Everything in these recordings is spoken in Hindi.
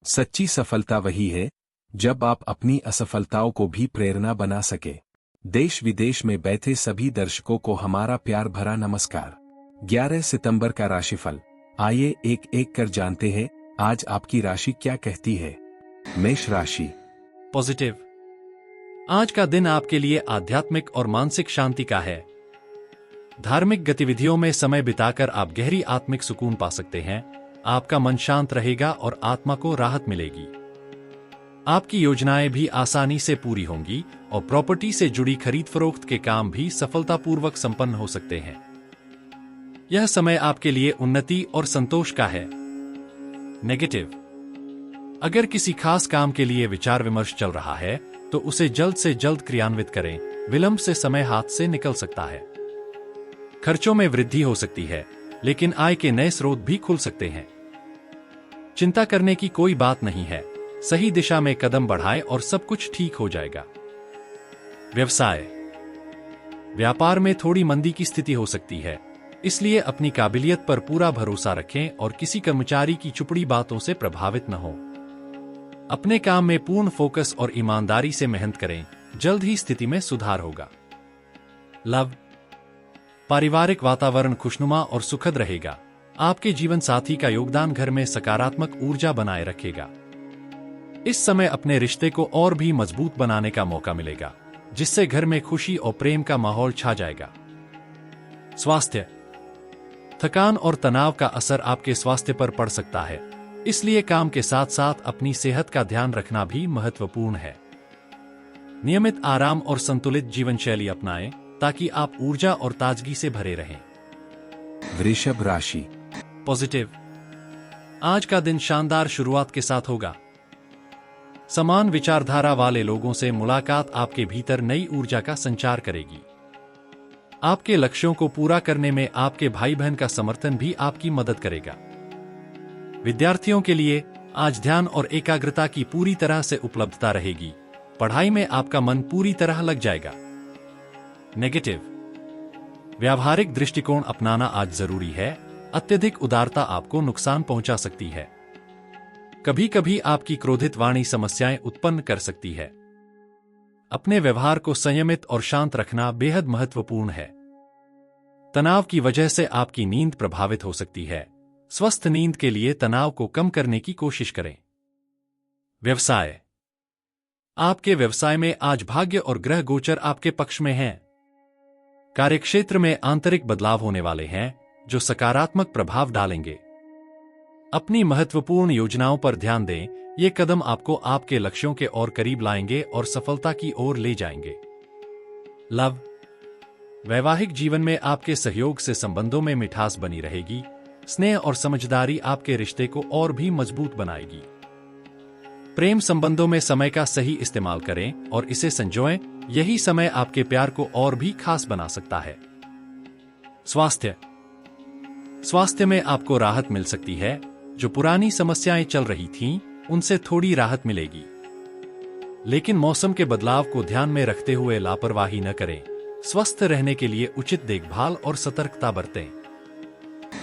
सच्ची सफलता वही है जब आप अपनी असफलताओं को भी प्रेरणा बना सके। देश विदेश में बैठे सभी दर्शकों को हमारा प्यार भरा नमस्कार। 11 सितंबर का राशिफल, आइए एक एक कर जानते हैं आज आपकी राशि क्या कहती है। मेष राशि। पॉजिटिव। आज का दिन आपके लिए आध्यात्मिक और मानसिक शांति का है। धार्मिक गतिविधियों में समय बिताकर आप गहरी आत्मिक सुकून पा सकते हैं। आपका मन शांत रहेगा और आत्मा को राहत मिलेगी। आपकी योजनाएं भी आसानी से पूरी होंगी और प्रॉपर्टी से जुड़ी खरीद फरोख्त के काम भी सफलतापूर्वक संपन्न हो सकते हैं। यह समय आपके लिए उन्नति और संतोष का है। नेगेटिव। अगर किसी खास काम के लिए विचार विमर्श चल रहा है तो उसे जल्द से जल्द क्रियान्वित करें, विलंब से समय हाथ से निकल सकता है। खर्चों में वृद्धि हो सकती है, लेकिन आय के नए स्रोत भी खुल सकते हैं। चिंता करने की कोई बात नहीं है, सही दिशा में कदम बढ़ाएं और सब कुछ ठीक हो जाएगा। व्यवसाय। व्यापार में थोड़ी मंदी की स्थिति हो सकती है, इसलिए अपनी काबिलियत पर पूरा भरोसा रखें और किसी कर्मचारी की चुपड़ी बातों से प्रभावित न हो। अपने काम में पूर्ण फोकस और ईमानदारी से मेहनत करें, जल्द ही स्थिति में सुधार होगा। लव। पारिवारिक वातावरण खुशनुमा और सुखद रहेगा। आपके जीवन साथी का योगदान घर में सकारात्मक ऊर्जा बनाए रखेगा। इस समय अपने रिश्ते को और भी मजबूत बनाने का मौका मिलेगा, जिससे घर में खुशी और प्रेम का माहौल छा जाएगा। स्वास्थ्य। थकान और तनाव का असर आपके स्वास्थ्य पर पड़ सकता है, इसलिए काम के साथ साथ अपनी सेहत का ध्यान रखना भी महत्वपूर्ण है। नियमित आराम और संतुलित जीवन शैली अपनाएं ताकि आप ऊर्जा और ताजगी से भरे रहें। वृषभ राशि। पॉजिटिव। आज का दिन शानदार शुरुआत के साथ होगा। समान विचारधारा वाले लोगों से मुलाकात आपके भीतर नई ऊर्जा का संचार करेगी। आपके लक्ष्यों को पूरा करने में आपके भाई बहन का समर्थन भी आपकी मदद करेगा। विद्यार्थियों के लिए आज ध्यान और एकाग्रता की पूरी तरह से उपलब्धता रहेगी। पढ़ाई में आपका मन पूरी तरह लग जाएगा। नेगेटिव। व्यावहारिक दृष्टिकोण अपनाना आज जरूरी है। अत्यधिक उदारता आपको नुकसान पहुंचा सकती है। कभी कभी आपकी क्रोधित वाणी समस्याएं उत्पन्न कर सकती है। अपने व्यवहार को संयमित और शांत रखना बेहद महत्वपूर्ण है। तनाव की वजह से आपकी नींद प्रभावित हो सकती है। स्वस्थ नींद के लिए तनाव को कम करने की कोशिश करें। व्यवसाय। आपके व्यवसाय में आज भाग्य और ग्रह गोचर आपके पक्ष में हैं। कार्यक्षेत्र में आंतरिक बदलाव होने वाले हैं, जो सकारात्मक प्रभाव डालेंगे। अपनी महत्वपूर्ण योजनाओं पर ध्यान दें, ये कदम आपको आपके लक्ष्यों के और करीब लाएंगे और सफलता की ओर ले जाएंगे। लव। वैवाहिक जीवन में आपके सहयोग से संबंधों में मिठास बनी रहेगी। स्नेह और समझदारी आपके रिश्ते को और भी मजबूत बनाएगी। प्रेम संबंधों में समय का सही इस्तेमाल करें और इसे संजोएं, यही समय आपके प्यार को और भी खास बना सकता है। स्वास्थ्य। स्वास्थ्य में आपको राहत मिल सकती है। जो पुरानी समस्याएं चल रही थीं, उनसे थोड़ी राहत मिलेगी। लेकिन मौसम के बदलाव को ध्यान में रखते हुए लापरवाही न करें। स्वस्थ रहने के लिए उचित देखभाल और सतर्कता बरतें।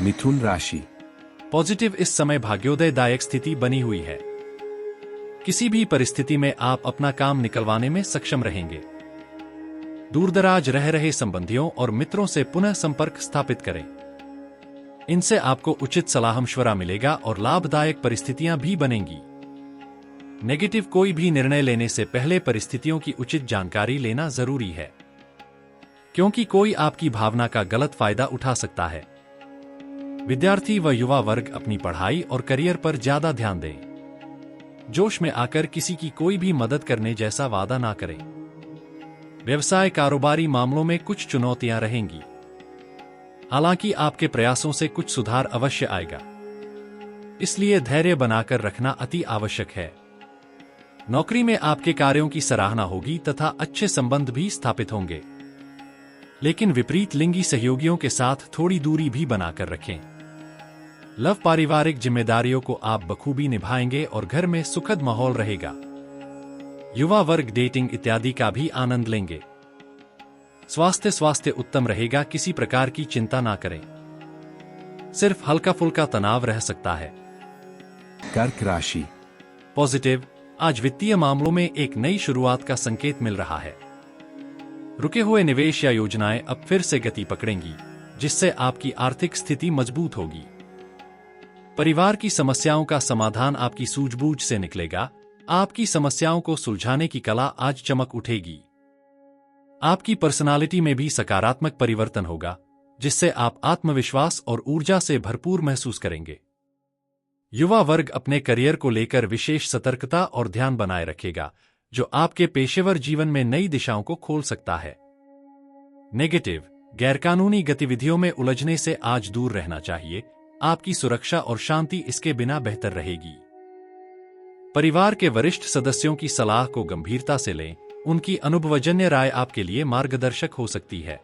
मिथुन राशि। पॉजिटिव। इस समय भाग्योदयदायक स्थिति बनी हुई है। किसी भी परिस्थिति में आप अपना काम निकलवाने में सक्षम रहेंगे। दूरदराज रह रहे संबंधियों और मित्रों से पुनः संपर्क स्थापित करें। इनसे आपको उचित सलाह मशवरा मिलेगा और लाभदायक परिस्थितियां भी बनेंगी। नेगेटिव। कोई भी निर्णय लेने से पहले परिस्थितियों की उचित जानकारी लेना जरूरी है, क्योंकि कोई आपकी भावना का गलत फायदा उठा सकता है। विद्यार्थी व युवा वर्ग अपनी पढ़ाई और करियर पर ज्यादा ध्यान दें। जोश में आकर किसी की कोई भी मदद करने जैसा वादा ना करें। व्यवसाय कारोबारी मामलों में कुछ चुनौतियां रहेंगी, हालांकि आपके प्रयासों से कुछ सुधार अवश्य आएगा, इसलिए धैर्य बनाकर रखना अति आवश्यक है। नौकरी में आपके कार्यों की सराहना होगी तथा अच्छे संबंध भी स्थापित होंगे, लेकिन विपरीत लिंगी सहयोगियों के साथ थोड़ी दूरी भी बनाकर रखें। लव। पारिवारिक जिम्मेदारियों को आप बखूबी निभाएंगे और घर में सुखद माहौल रहेगा। युवा वर्ग डेटिंग इत्यादि का भी आनंद लेंगे। स्वास्थ्य उत्तम रहेगा। किसी प्रकार की चिंता ना करें, सिर्फ हल्का फुल्का तनाव रह सकता है। कर्क राशि। पॉजिटिव, आज वित्तीय मामलों में एक नई शुरुआत का संकेत मिल रहा है। रुके हुए निवेश या योजनाएं अब फिर से गति पकड़ेंगी, जिससे आपकी आर्थिक स्थिति मजबूत होगी। परिवार की समस्याओं का समाधान आपकी सूझबूझ से निकलेगा। आपकी समस्याओं को सुलझाने की कला आज चमक उठेगी। आपकी पर्सनालिटी में भी सकारात्मक परिवर्तन होगा, जिससे आप आत्मविश्वास और ऊर्जा से भरपूर महसूस करेंगे। युवा वर्ग अपने करियर को लेकर विशेष सतर्कता और ध्यान बनाए रखेगा, जो आपके पेशेवर जीवन में नई दिशाओं को खोल सकता है। नेगेटिव, गैरकानूनी गतिविधियों में उलझने से आज दूर रहना चाहिए। आपकी सुरक्षा और शांति इसके बिना बेहतर रहेगी। परिवार के वरिष्ठ सदस्यों की सलाह को गंभीरता से लें। उनकी अनुभवजन्य राय आपके लिए मार्गदर्शक हो सकती है।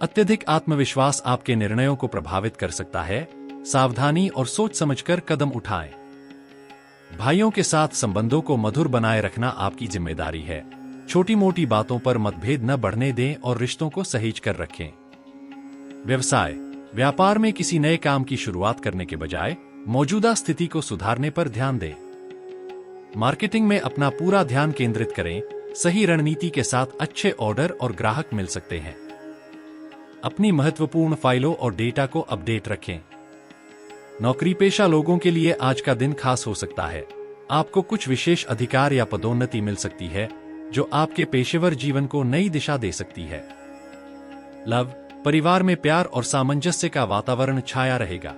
अत्यधिक आत्मविश्वास आपके निर्णयों को प्रभावित कर सकता है। सावधानी और सोच समझकर कदम उठाएं। भाइयों के साथ संबंधों को मधुर बनाए रखना आपकी जिम्मेदारी है। छोटी मोटी बातों पर मतभेद न बढ़ने दें और रिश्तों को सहेज कर रखें। व्यवसाय, व्यापार में किसी नए काम की शुरुआत करने के बजाय मौजूदा स्थिति को सुधारने पर ध्यान दें। मार्केटिंग में अपना पूरा ध्यान केंद्रित करें। सही रणनीति के साथ अच्छे ऑर्डर और ग्राहक मिल सकते हैं। अपनी महत्वपूर्ण फाइलों और डेटा को अपडेट रखें। नौकरी पेशा लोगों के लिए आज का दिन खास हो सकता है। आपको कुछ विशेष अधिकार या पदोन्नति मिल सकती है, जो आपके पेशेवर जीवन को नई दिशा दे सकती है। लव, परिवार में प्यार और सामंजस्य का वातावरण छाया रहेगा।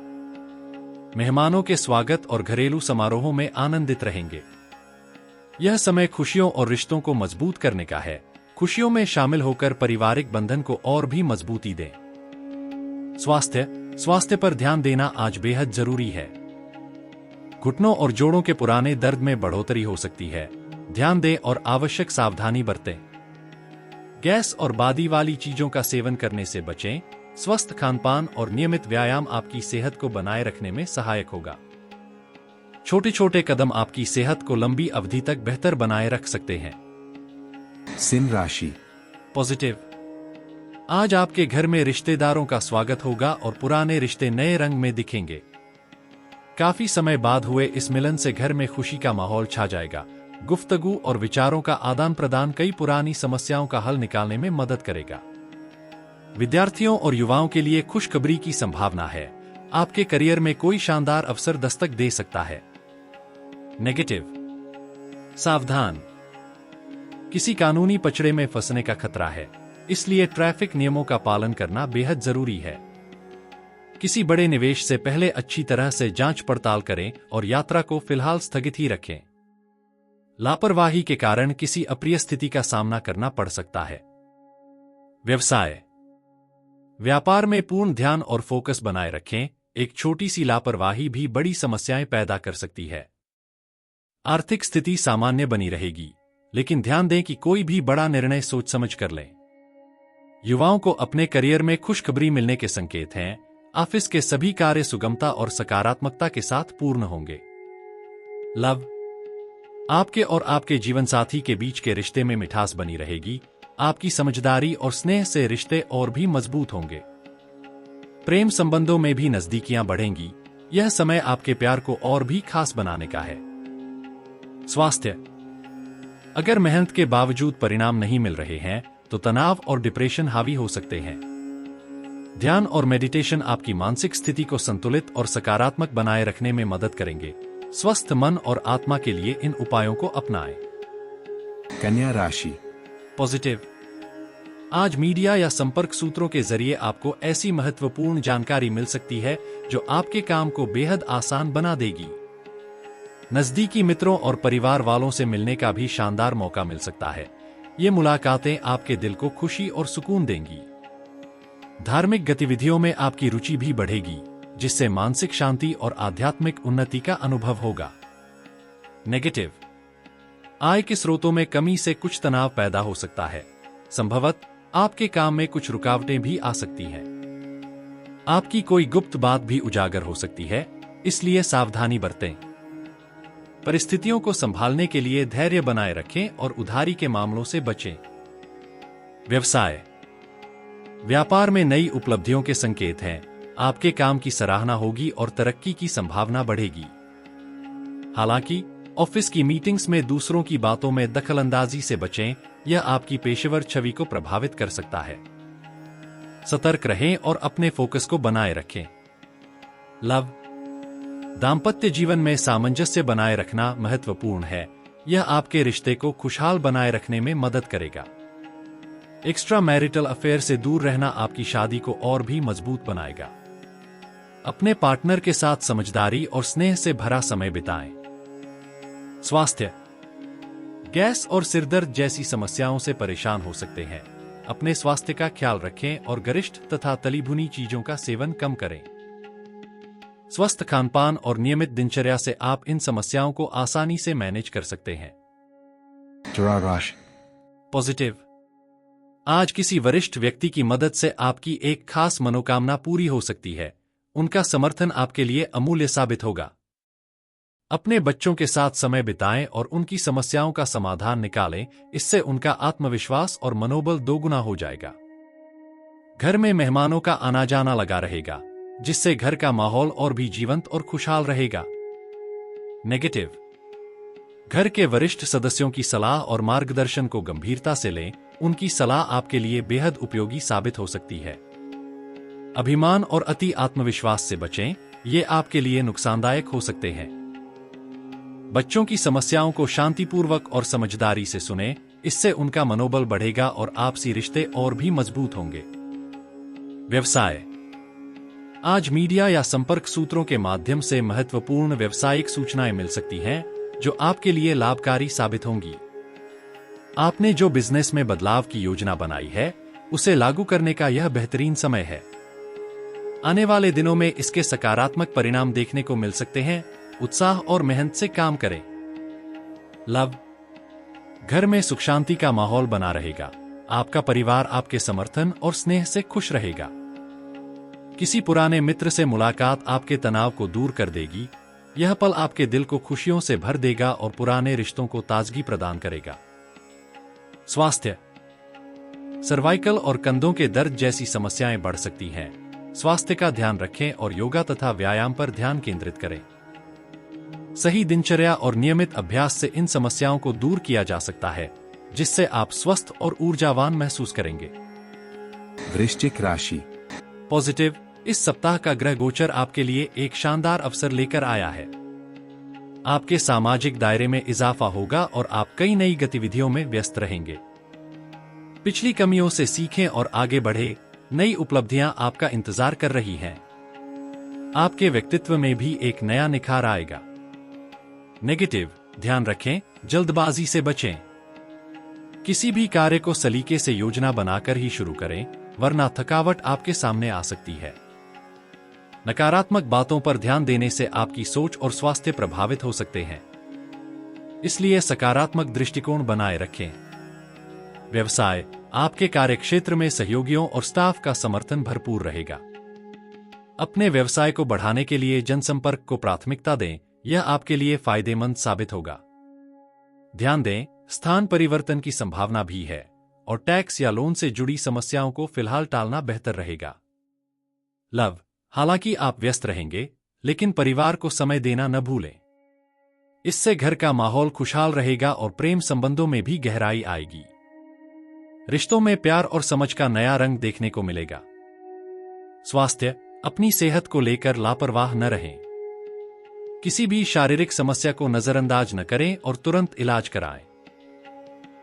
मेहमानों के स्वागत और घरेलू समारोहों में आनंदित रहेंगे। यह समय खुशियों और रिश्तों को मजबूत करने का है। खुशियों में शामिल होकर पारिवारिक बंधन को और भी मजबूती दें। स्वास्थ्य पर ध्यान देना आज बेहद जरूरी है। घुटनों और जोड़ों के पुराने दर्द में बढ़ोतरी हो सकती है। ध्यान दें और आवश्यक सावधानी बरतें। गैस और बादी वाली चीजों का सेवन करने से बचें। स्वस्थ खानपान और नियमित व्यायाम आपकी सेहत को बनाए रखने में सहायक होगा। छोटे छोटे कदम आपकी सेहत को लंबी अवधि तक बेहतर बनाए रख सकते हैं। सिंह राशि, पॉजिटिव, आज आपके घर में रिश्तेदारों का स्वागत होगा और पुराने रिश्ते नए रंग में दिखेंगे। काफी समय बाद हुए इस मिलन से घर में खुशी का माहौल छा जाएगा। गुफ्तगू और विचारों का आदान प्रदान कई पुरानी समस्याओं का हल निकालने में मदद करेगा। विद्यार्थियों और युवाओं के लिए खुशखबरी की संभावना है। आपके करियर में कोई शानदार अवसर दस्तक दे सकता है। नेगेटिव, सावधान, किसी कानूनी पचड़े में फंसने का खतरा है, इसलिए ट्रैफिक नियमों का पालन करना बेहद जरूरी है। किसी बड़े निवेश से पहले अच्छी तरह से जांच पड़ताल करें और यात्रा को फिलहाल स्थगित ही रखें। लापरवाही के कारण किसी अप्रिय स्थिति का सामना करना पड़ सकता है। व्यवसाय, व्यापार में पूर्ण ध्यान और फोकस बनाए रखें। एक छोटी सी लापरवाही भी बड़ी समस्याएं पैदा कर सकती है। आर्थिक स्थिति सामान्य बनी रहेगी, लेकिन ध्यान दें कि कोई भी बड़ा निर्णय सोच समझ कर लें। युवाओं को अपने करियर में खुशखबरी मिलने के संकेत हैं। ऑफिस के सभी कार्य सुगमता और सकारात्मकता के साथ पूर्ण होंगे। लव, आपके और आपके जीवनसाथी के बीच के रिश्ते में मिठास बनी रहेगी। आपकी समझदारी और स्नेह से रिश्ते और भी मजबूत होंगे। प्रेम संबंधों में भी नजदीकियां बढ़ेंगी। यह समय आपके प्यार को और भी खास बनाने का है। स्वास्थ्य, अगर मेहनत के बावजूद परिणाम नहीं मिल रहे हैं तो तनाव और डिप्रेशन हावी हो सकते हैं। ध्यान और मेडिटेशन आपकी मानसिक स्थिति को संतुलित और सकारात्मक बनाए रखने में मदद करेंगे। स्वस्थ मन और आत्मा के लिए इन उपायों को अपनाएं। कन्या राशि, पॉजिटिव, आज मीडिया या संपर्क सूत्रों के जरिए आपको ऐसी महत्वपूर्ण जानकारी मिल सकती है जो आपके काम को बेहद आसान बना देगी। नजदीकी मित्रों और परिवार वालों से मिलने का भी शानदार मौका मिल सकता है। ये मुलाकातें आपके दिल को खुशी और सुकून देंगी। धार्मिक गतिविधियों में आपकी रुचि भी बढ़ेगी, जिससे मानसिक शांति और आध्यात्मिक उन्नति का अनुभव होगा। नेगेटिव, आय के स्रोतों में कमी से कुछ तनाव पैदा हो सकता है। संभवतः आपके काम में कुछ रुकावटें भी आ सकती हैं। आपकी कोई गुप्त बात भी उजागर हो सकती है, इसलिए सावधानी बरतें। परिस्थितियों को संभालने के लिए धैर्य बनाए रखें और उधारी के मामलों से बचें। व्यवसाय, व्यापार में नई उपलब्धियों के संकेत हैं। आपके काम की सराहना होगी और तरक्की की संभावना बढ़ेगी। हालांकि ऑफिस की मीटिंग्स में दूसरों की बातों में दखलंदाजी से बचें, यह आपकी पेशेवर छवि को प्रभावित कर सकता है। सतर्क रहें और अपने फोकस को बनाए रखें। लव, दाम्पत्य जीवन में सामंजस्य बनाए रखना महत्वपूर्ण है। यह आपके रिश्ते को खुशहाल बनाए रखने में मदद करेगा। एक्स्ट्रा मैरिटल अफेयर से दूर रहना आपकी शादी को और भी मजबूत बनाएगा। अपने पार्टनर के साथ समझदारी और स्नेह से भरा समय बिताएं। स्वास्थ्य, गैस और सिरदर्द जैसी समस्याओं से परेशान हो सकते हैं। अपने स्वास्थ्य का ख्याल रखें और गरिष्ठ तथा तली भुनी चीजों का सेवन कम करें। स्वस्थ खानपान और नियमित दिनचर्या से आप इन समस्याओं को आसानी से मैनेज कर सकते हैं। पॉजिटिव, आज किसी वरिष्ठ व्यक्ति की मदद से आपकी एक खास मनोकामना पूरी हो सकती है। उनका समर्थन आपके लिए अमूल्य साबित होगा। अपने बच्चों के साथ समय बिताएं और उनकी समस्याओं का समाधान निकालें, इससे उनका आत्मविश्वास और मनोबल दोगुना हो जाएगा। घर में मेहमानों का आना जाना लगा रहेगा, जिससे घर का माहौल और भी जीवंत और खुशहाल रहेगा। नेगेटिव, घर के वरिष्ठ सदस्यों की सलाह और मार्गदर्शन को गंभीरता से लें। उनकी सलाह आपके लिए बेहद उपयोगी साबित हो सकती है। अभिमान और अति आत्मविश्वास से बचें, ये आपके लिए नुकसानदायक हो सकते हैं। बच्चों की समस्याओं को शांतिपूर्वक और समझदारी से सुनें, इससे उनका मनोबल बढ़ेगा और आपसी रिश्ते और भी मजबूत होंगे। व्यवसाय, आज मीडिया या संपर्क सूत्रों के माध्यम से महत्वपूर्ण व्यावसायिक सूचनाएं मिल सकती हैं, जो आपके लिए लाभकारी साबित होंगी। आपने जो बिजनेस में बदलाव की योजना बनाई है, उसे लागू करने का यह बेहतरीन समय है। आने वाले दिनों में इसके सकारात्मक परिणाम देखने को मिल सकते हैं। उत्साह और मेहनत से काम करें। लव, घर में सुख शांति का माहौल बना रहेगा। आपका परिवार आपके समर्थन और स्नेह से खुश रहेगा। किसी पुराने मित्र से मुलाकात आपके तनाव को दूर कर देगी। यह पल आपके दिल को खुशियों से भर देगा और पुराने रिश्तों को ताजगी प्रदान करेगा। स्वास्थ्य, सर्वाइकल और कंधों के दर्द जैसी समस्याएं बढ़ सकती हैं। स्वास्थ्य का ध्यान रखें और योगा तथा व्यायाम पर ध्यान केंद्रित करें। सही दिनचर्या और नियमित अभ्यास से इन समस्याओं को दूर किया जा सकता है, जिससे आप स्वस्थ और ऊर्जावान महसूस करेंगे। वृश्चिक राशि, पॉजिटिव, इस सप्ताह का ग्रह गोचर आपके लिए एक शानदार अवसर लेकर आया है। आपके सामाजिक दायरे में इजाफा होगा और आप कई नई गतिविधियों में व्यस्त रहेंगे। पिछली कमियों से सीखें और आगे बढ़े। नई उपलब्धियां आपका इंतजार कर रही हैं। आपके व्यक्तित्व में भी एक नया निखार आएगा। नेगेटिव, ध्यान रखें, जल्दबाजी से बचें। किसी भी कार्य को सलीके से योजना बनाकर ही शुरू करें, वरना थकावट आपके सामने आ सकती है। नकारात्मक बातों पर ध्यान देने से आपकी सोच और स्वास्थ्य प्रभावित हो सकते हैं, इसलिए सकारात्मक दृष्टिकोण बनाए रखें। व्यवसाय, आपके कार्यक्षेत्र में सहयोगियों और स्टाफ का समर्थन भरपूर रहेगा। अपने व्यवसाय को बढ़ाने के लिए जनसंपर्क को प्राथमिकता दें, यह आपके लिए फायदेमंद साबित होगा। ध्यान दें, स्थान परिवर्तन की संभावना भी है और टैक्स या लोन से जुड़ी समस्याओं को फिलहाल टालना बेहतर रहेगा। लव, हालांकि आप व्यस्त रहेंगे, लेकिन परिवार को समय देना न भूलें। इससे घर का माहौल खुशहाल रहेगा और प्रेम संबंधों में भी गहराई आएगी। रिश्तों में प्यार और समझ का नया रंग देखने को मिलेगा। स्वास्थ्य, अपनी सेहत को लेकर लापरवाह न रहें। किसी भी शारीरिक समस्या को नजरअंदाज न करें और तुरंत इलाज कराएं।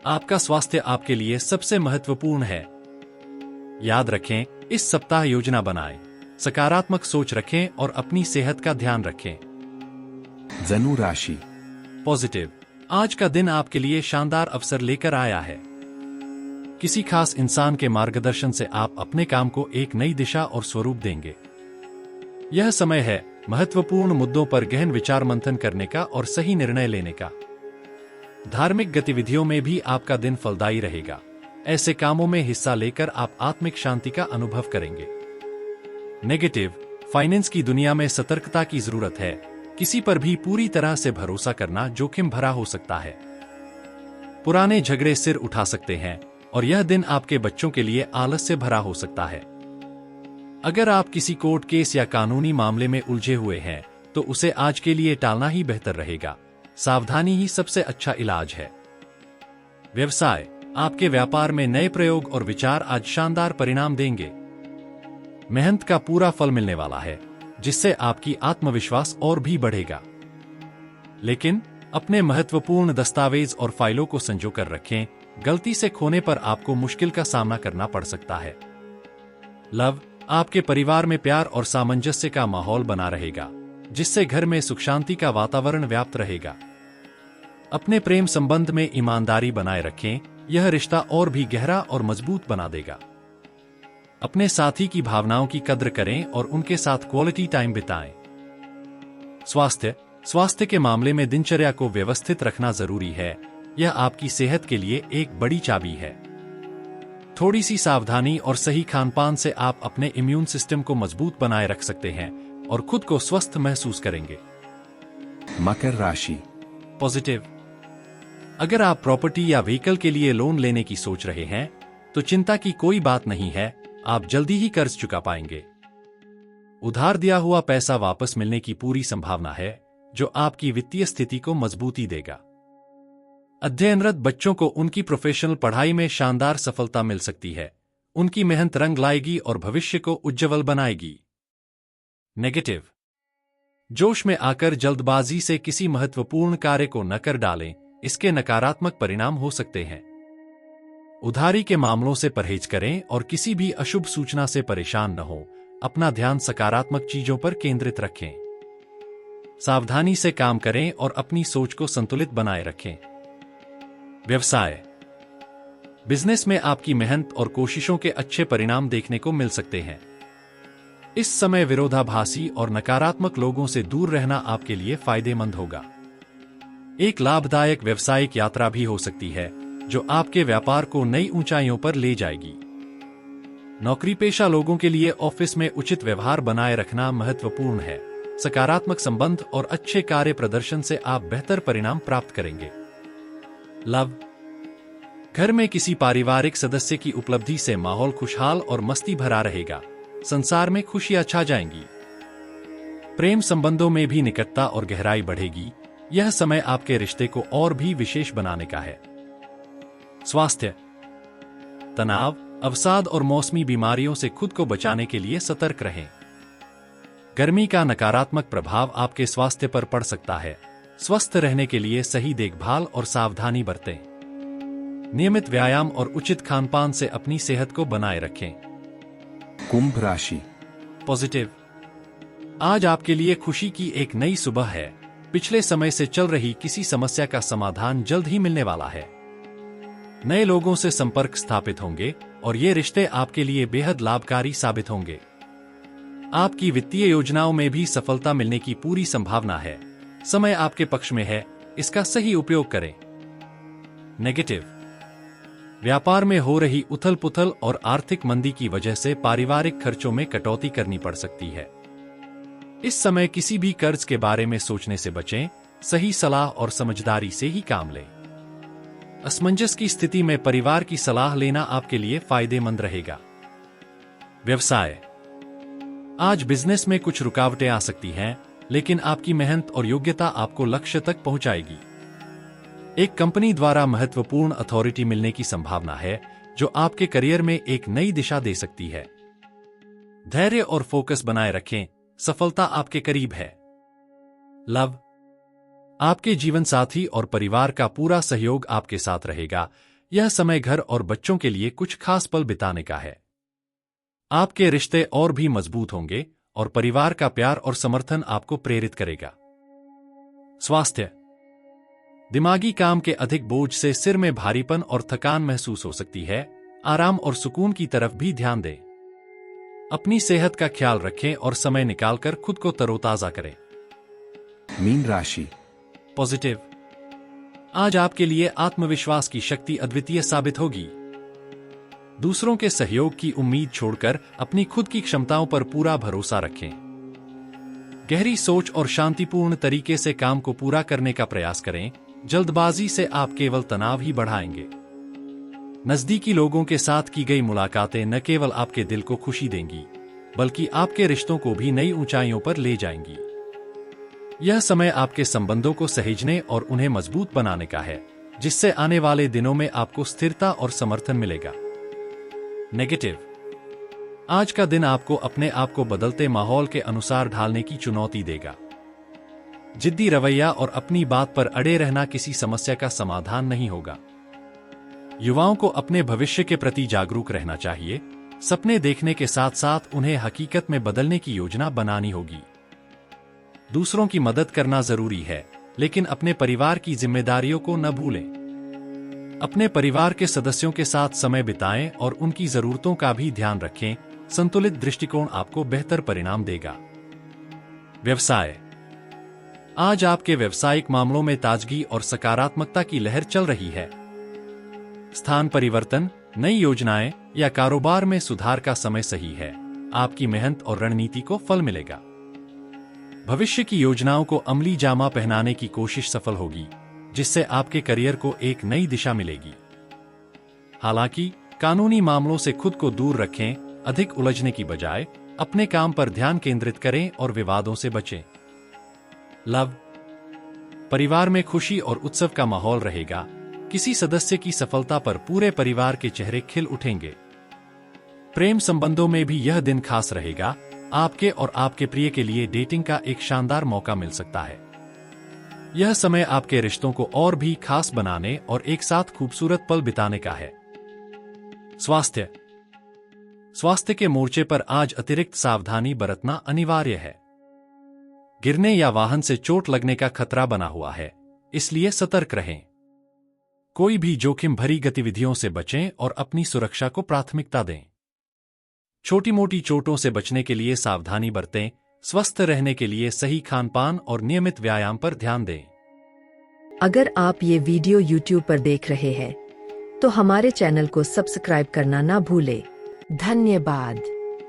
आपका स्वास्थ्य आपके लिए सबसे महत्वपूर्ण है। याद रखें, इस सप्ताह योजना बनाएं, सकारात्मक सोच रखें और अपनी सेहत का ध्यान रखें। धनु राशि, पॉजिटिव, आज का दिन आपके लिए शानदार अवसर लेकर आया है। किसी खास इंसान के मार्गदर्शन से आप अपने काम को एक नई दिशा और स्वरूप देंगे। यह समय है महत्वपूर्ण मुद्दों पर गहन विचार मंथन करने का और सही निर्णय लेने का। धार्मिक गतिविधियों में भी आपका दिन फलदायी रहेगा। ऐसे कामों में हिस्सा लेकर आप आत्मिक शांति का अनुभव करेंगे। नेगेटिव, फाइनेंस की दुनिया में सतर्कता की जरूरत है। किसी पर भी पूरी तरह से भरोसा करना जोखिम भरा हो सकता है। पुराने झगड़े सिर उठा सकते हैं और यह दिन आपके बच्चों के लिए आलस्य भरा हो सकता है। अगर आप किसी कोर्ट केस या कानूनी मामले में उलझे हुए हैं, तो उसे आज के लिए टालना ही बेहतर रहेगा। सावधानी ही सबसे अच्छा इलाज है। व्यवसाय, आपके व्यापार में नए प्रयोग और विचार आज शानदार परिणाम देंगे। मेहनत का पूरा फल मिलने वाला है, जिससे आपकी आत्मविश्वास और भी बढ़ेगा। लेकिन अपने महत्वपूर्ण दस्तावेज और फाइलों को संजो कर रखें, गलती से खोने पर आपको मुश्किल का सामना करना पड़ सकता है। लव, आपके परिवार में प्यार और सामंजस्य का माहौल बना रहेगा, जिससे घर में सुख शांति का वातावरण व्याप्त रहेगा। अपने प्रेम संबंध में ईमानदारी बनाए रखें, यह रिश्ता और भी गहरा और मजबूत बना देगा। अपने साथी की भावनाओं की कद्र करें और उनके साथ क्वालिटी टाइम बिताएं। स्वास्थ्य के मामले में दिनचर्या को व्यवस्थित रखना जरूरी है, यह आपकी सेहत के लिए एक बड़ी चाबी है। थोड़ी सी सावधानी और सही खानपान से आप अपने इम्यून सिस्टम को मजबूत बनाए रख सकते हैं और खुद को स्वस्थ महसूस करेंगे। मकर राशि। पॉजिटिव, अगर आप प्रॉपर्टी या व्हीकल के लिए लोन लेने की सोच रहे हैं तो चिंता की कोई बात नहीं है, आप जल्दी ही कर्ज चुका पाएंगे। उधार दिया हुआ पैसा वापस मिलने की पूरी संभावना है, जो आपकी वित्तीय स्थिति को मजबूती देगा। अध्ययनरत बच्चों को उनकी प्रोफेशनल पढ़ाई में शानदार सफलता मिल सकती है। उनकी मेहनत रंग लाएगी और भविष्य को उज्ज्वल बनाएगी। नेगेटिव, जोश में आकर जल्दबाजी से किसी महत्वपूर्ण कार्य को न कर डालें, इसके नकारात्मक परिणाम हो सकते हैं। उधारी के मामलों से परहेज करें और किसी भी अशुभ सूचना से परेशान न हो। अपना ध्यान सकारात्मक चीजों पर केंद्रित रखें। सावधानी से काम करें और अपनी सोच को संतुलित बनाए रखें। व्यवसाय, बिजनेस में आपकी मेहनत और कोशिशों के अच्छे परिणाम देखने को मिल सकते हैं। इस समय विरोधाभासी और नकारात्मक लोगों से दूर रहना आपके लिए फायदेमंद होगा। एक लाभदायक व्यावसायिक यात्रा भी हो सकती है, जो आपके व्यापार को नई ऊंचाइयों पर ले जाएगी। नौकरी पेशा लोगों के लिए ऑफिस में उचित व्यवहार बनाए रखना महत्वपूर्ण है। सकारात्मक संबंध और अच्छे कार्य प्रदर्शन से आप बेहतर परिणाम प्राप्त करेंगे। लव, घर में किसी पारिवारिक सदस्य की उपलब्धि से माहौल खुशहाल और मस्ती भरा रहेगा। संसार में खुशियां छा जाएंगी। प्रेम संबंधों में भी निकटता और गहराई बढ़ेगी। यह समय आपके रिश्ते को और भी विशेष बनाने का है। स्वास्थ्य, तनाव, अवसाद और मौसमी बीमारियों से खुद को बचाने के लिए सतर्क रहें। गर्मी का नकारात्मक प्रभाव आपके स्वास्थ्य पर पड़ सकता है। स्वस्थ रहने के लिए सही देखभाल और सावधानी बरतें। नियमित व्यायाम और उचित खानपान से अपनी सेहत को बनाए रखें। कुंभ राशि। पॉजिटिव, आज आपके लिए खुशी की एक नई सुबह है। पिछले समय से चल रही किसी समस्या का समाधान जल्द ही मिलने वाला है। नए लोगों से संपर्क स्थापित होंगे और ये रिश्ते आपके लिए बेहद लाभकारी साबित होंगे। आपकी वित्तीय योजनाओं में भी सफलता मिलने की पूरी संभावना है। समय आपके पक्ष में है, इसका सही उपयोग करें। नेगेटिव, व्यापार में हो रही उथल पुथल और आर्थिक मंदी की वजह से पारिवारिक खर्चों में कटौती करनी पड़ सकती है। इस समय किसी भी कर्ज के बारे में सोचने से बचें। सही सलाह और समझदारी से ही काम लें। असमंजस की स्थिति में परिवार की सलाह लेना आपके लिए फायदेमंद रहेगा। व्यवसाय, आज बिजनेस में कुछ रुकावटें आ सकती हैं, लेकिन आपकी मेहनत और योग्यता आपको लक्ष्य तक पहुंचाएगी। एक कंपनी द्वारा महत्वपूर्ण अथॉरिटी मिलने की संभावना है, जो आपके करियर में एक नई दिशा दे सकती है। धैर्य और फोकस बनाए रखें, सफलता आपके करीब है। लव, आपके जीवन साथी और परिवार का पूरा सहयोग आपके साथ रहेगा। यह समय घर और बच्चों के लिए कुछ खास पल बिताने का है। आपके रिश्ते और भी मजबूत होंगे और परिवार का प्यार और समर्थन आपको प्रेरित करेगा। स्वास्थ्य, दिमागी काम के अधिक बोझ से सिर में भारीपन और थकान महसूस हो सकती है। आराम और सुकून की तरफ भी ध्यान दें। अपनी सेहत का ख्याल रखें और समय निकालकर खुद को तरोताजा करें। मीन राशि। पॉजिटिव, आज आपके लिए आत्मविश्वास की शक्ति अद्वितीय साबित होगी। दूसरों के सहयोग की उम्मीद छोड़कर अपनी खुद की क्षमताओं पर पूरा भरोसा रखें। गहरी सोच और शांतिपूर्ण तरीके से काम को पूरा करने का प्रयास करें। जल्दबाजी से आप केवल तनाव ही बढ़ाएंगे। नजदीकी लोगों के साथ की गई मुलाकातें न केवल आपके दिल को खुशी देंगी, बल्कि आपके रिश्तों को भी नई ऊंचाइयों पर ले जाएंगी। यह समय आपके संबंधों को सहेजने और उन्हें मजबूत बनाने का है, जिससे आने वाले दिनों में आपको स्थिरता और समर्थन मिलेगा। नेगेटिव। आज का दिन आपको अपने आप को बदलते माहौल के अनुसार ढालने की चुनौती देगा। जिद्दी रवैया और अपनी बात पर अड़े रहना किसी समस्या का समाधान नहीं होगा। युवाओं को अपने भविष्य के प्रति जागरूक रहना चाहिए। सपने देखने के साथ साथ उन्हें हकीकत में बदलने की योजना बनानी होगी। दूसरों की मदद करना जरूरी है, लेकिन अपने परिवार की जिम्मेदारियों को न भूलें। अपने परिवार के सदस्यों के साथ समय बिताएं और उनकी जरूरतों का भी ध्यान रखें। संतुलित दृष्टिकोण आपको बेहतर परिणाम देगा। व्यवसाय। आज आपके व्यावसायिक मामलों में ताजगी और सकारात्मकता की लहर चल रही है। स्थान परिवर्तन, नई योजनाएं या कारोबार में सुधार का समय सही है। आपकी मेहनत और रणनीति को फल मिलेगा। भविष्य की योजनाओं को अमली जामा पहनाने की कोशिश सफल होगी, जिससे आपके करियर को एक नई दिशा मिलेगी। हालांकि कानूनी मामलों से खुद को दूर रखें। अधिक उलझने की बजाय अपने काम पर ध्यान केंद्रित करें और विवादों से बचें। लव। परिवार में खुशी और उत्सव का माहौल रहेगा। किसी सदस्य की सफलता पर पूरे परिवार के चेहरे खिल उठेंगे। प्रेम संबंधों में भी यह दिन खास रहेगा। आपके और आपके प्रिय के लिए डेटिंग का एक शानदार मौका मिल सकता है। यह समय आपके रिश्तों को और भी खास बनाने और एक साथ खूबसूरत पल बिताने का है। स्वास्थ्य। स्वास्थ्य के मोर्चे पर आज अतिरिक्त सावधानी बरतना अनिवार्य है। गिरने या वाहन से चोट लगने का खतरा बना हुआ है, इसलिए सतर्क रहें। कोई भी जोखिम भरी गतिविधियों से बचें और अपनी सुरक्षा को प्राथमिकता दें। छोटी मोटी चोटों से बचने के लिए सावधानी बरतें। स्वस्थ रहने के लिए सही खानपान और नियमित व्यायाम पर ध्यान दें। अगर आप ये वीडियो YouTube पर देख रहे हैं, तो हमारे चैनल को सब्सक्राइब करना ना भूलें। धन्यवाद।